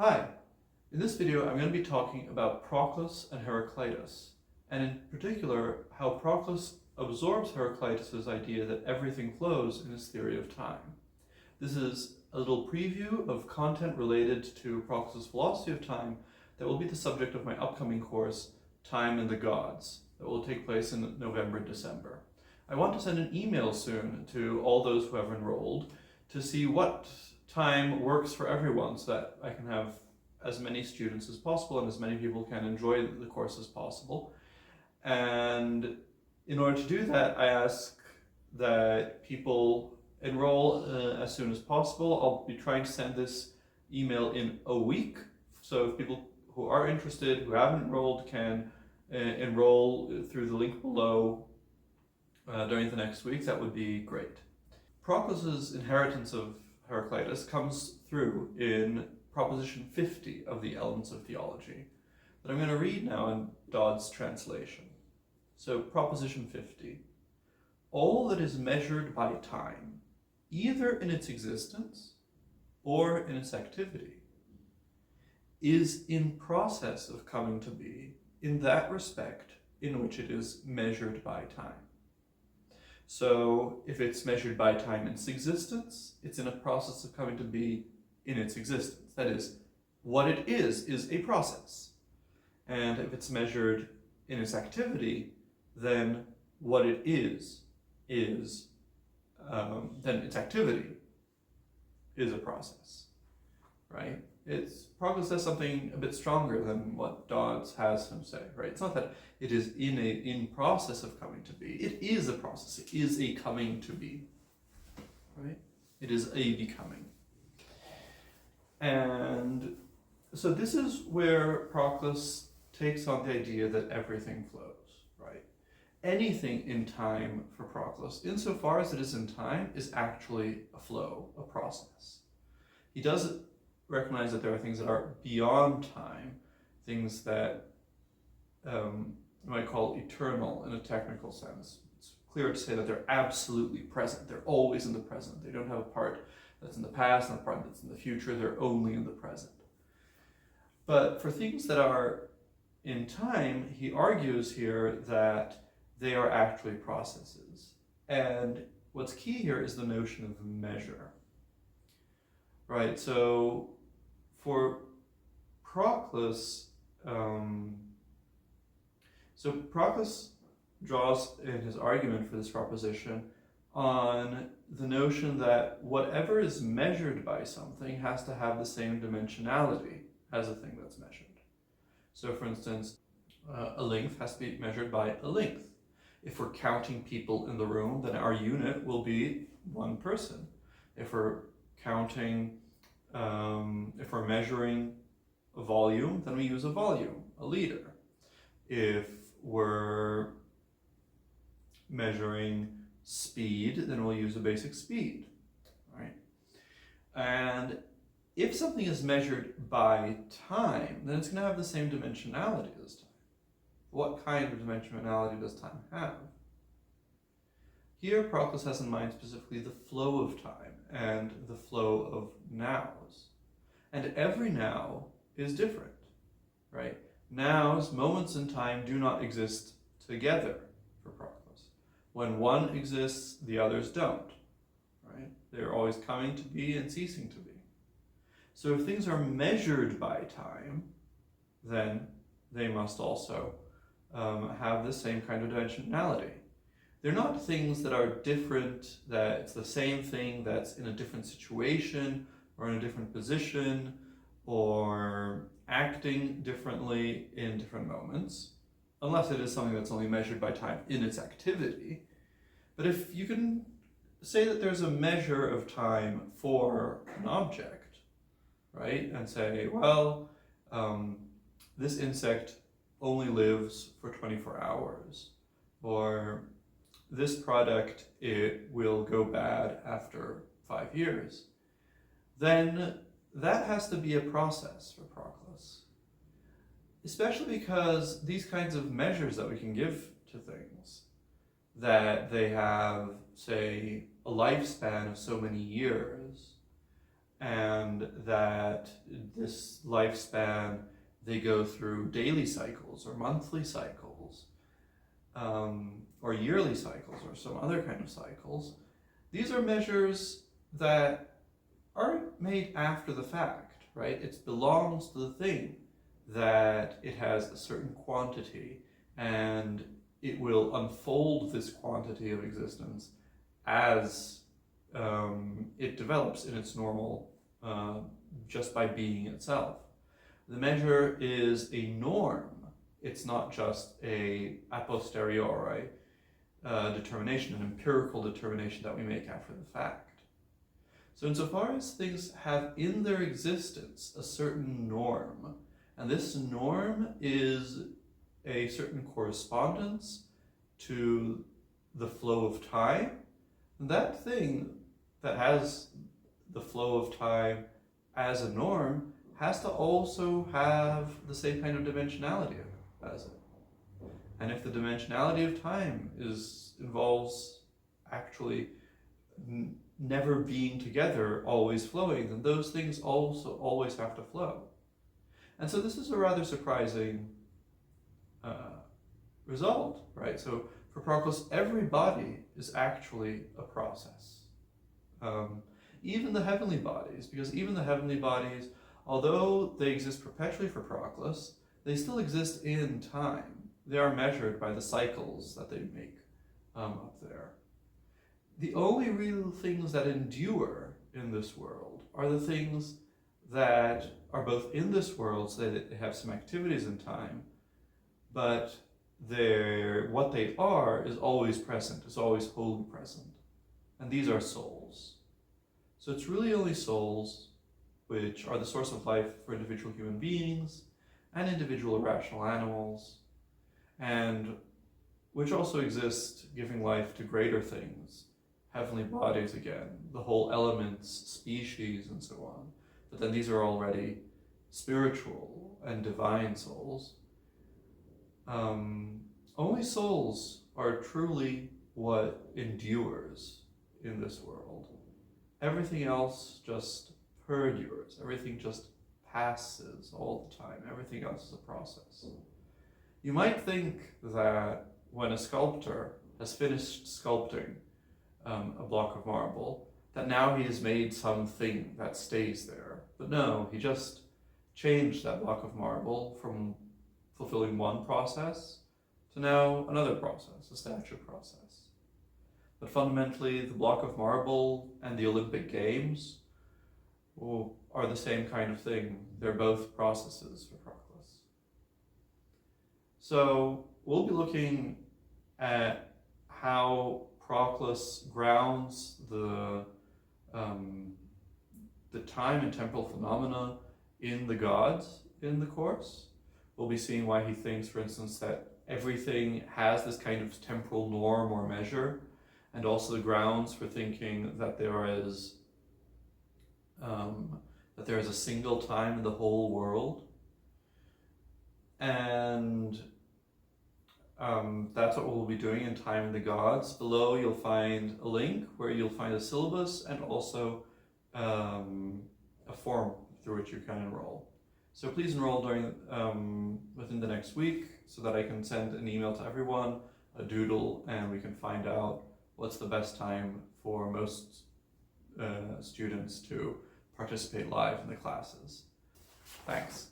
Hi, in this video I'm going to be talking about Proclus and Heraclitus, and in particular how Proclus absorbs Heraclitus' idea that everything flows in his theory of time. This is a little preview of content related to Proclus' philosophy of time that will be the subject of my upcoming course, Time and the Gods, that will take place in November and December. I want to send an email soon to all those who have enrolled to see what time works for everyone so that I can have as many students as possible and as many people can enjoy the course as possible. And in order to do that, I ask that people enroll as soon as possible. I'll be trying to send this email in a week. So if people who are interested, who haven't enrolled, can enroll through the link below during the next week, that would be great. Proclus's inheritance of Heraclitus comes through in Proposition 50 of the Elements of Theology that I'm going to read now in Dodd's translation. So, Proposition 50. All that is measured by time, either in its existence or in its activity, is in process of coming to be in that respect in which it is measured by time. So if it's measured by time in its existence, it's in a process of coming to be in its existence. That is, what it is a process. And if it's measured in its activity, then what it is then its activity is a process, right? Proclus says something a bit stronger than what Dodds has him say, right? It's not that it is in process of coming to be. It is a process. It is a coming to be, right? It is a becoming. And so this is where Proclus takes on the idea that everything flows, right? Anything in time for Proclus, insofar as it is in time, is actually a flow, a process. He does recognize that there are things that are beyond time, things that you might call eternal in a technical sense. It's clear to say that they're absolutely present. They're always in the present. They don't have a part that's in the past and a part that's in the future. They're only in the present. But for things that are in time, he argues here that they are actually processes. And what's key here is the notion of measure. Right, so for Proclus, Proclus draws in his argument for this proposition on the notion that whatever is measured by something has to have the same dimensionality as a thing that's measured. So for instance, a length has to be measured by a length. If we're counting people in the room, then our unit will be one person. If we're counting, if we're measuring a volume, then we use a volume, a liter. If we're measuring speed, then we'll use a basic speed, right? And if something is measured by time, then it's going to have the same dimensionality as time. What kind of dimensionality does time have? Here, Proclus has in mind specifically the flow of time and the flow of nows. And every now is different, right? Nows, moments in time, do not exist together for Proclus. When one exists, the others don't, right? They're always coming to be and ceasing to be. So if things are measured by time, then they must also have the same kind of dimensionality. They're not things that are different, that it's the same thing that's in a different situation or in a different position or acting differently in different moments, unless it is something that's only measured by time in its activity. But if you can say that there's a measure of time for an object, right, and say, well, this insect only lives for 24 hours, or this product, it will go bad after 5 years, then that has to be a process for Proclus. Especially because these kinds of measures that we can give to things, that they have, say, a lifespan of so many years, and that this lifespan, they go through daily cycles or monthly cycles, or yearly cycles or some other kind of cycles. These are measures that aren't made after the fact, right? It belongs to the thing that it has a certain quantity, and it will unfold this quantity of existence as it develops in its normal, just by being itself. The measure is a norm. It's not just a posteriori determination, an empirical determination that we make after the fact. So insofar as things have in their existence a certain norm, and this norm is a certain correspondence to the flow of time, that thing that has the flow of time as a norm has to also have the same kind of dimensionality as it. And if the dimensionality of time involves actually never being together, always flowing, then those things also always have to flow. And so this is a rather surprising result, right? So for Proclus, every body is actually a process. Even the heavenly bodies, because even the heavenly bodies, although they exist perpetually for Proclus, they still exist in time. They are measured by the cycles that they make up there. The only real things that endure in this world are the things that are both in this world, so that they have some activities in time, but what they are is always present, is always wholly present. And these are souls. So it's really only souls which are the source of life for individual human beings and individual irrational animals, and which also exist giving life to greater things, heavenly bodies again, the whole elements, species, and so on. But then these are already spiritual and divine souls. Only souls are truly what endures in this world. Everything else just perdures. Everything just passes all the time. Everything else is a process. You might think that when a sculptor has finished sculpting a block of marble, that now he has made something that stays there. But no, he just changed that block of marble from fulfilling one process to now another process, a statue process. But fundamentally, the block of marble and the Olympic Games are the same kind of thing. They're both processes for Proclus. So we'll be looking at how Proclus grounds the time and temporal phenomena in the gods in the course. We'll be seeing why he thinks, for instance, that everything has this kind of temporal norm or measure, and also the grounds for thinking that there is a single time in the whole world. And that's what we'll be doing in Time and the Gods. Below you'll find a link where you'll find a syllabus and also a form through which you can enroll. So please enroll within the next week so that I can send an email to everyone, a doodle, and we can find out what's the best time for most students to participate live in the classes. Thanks.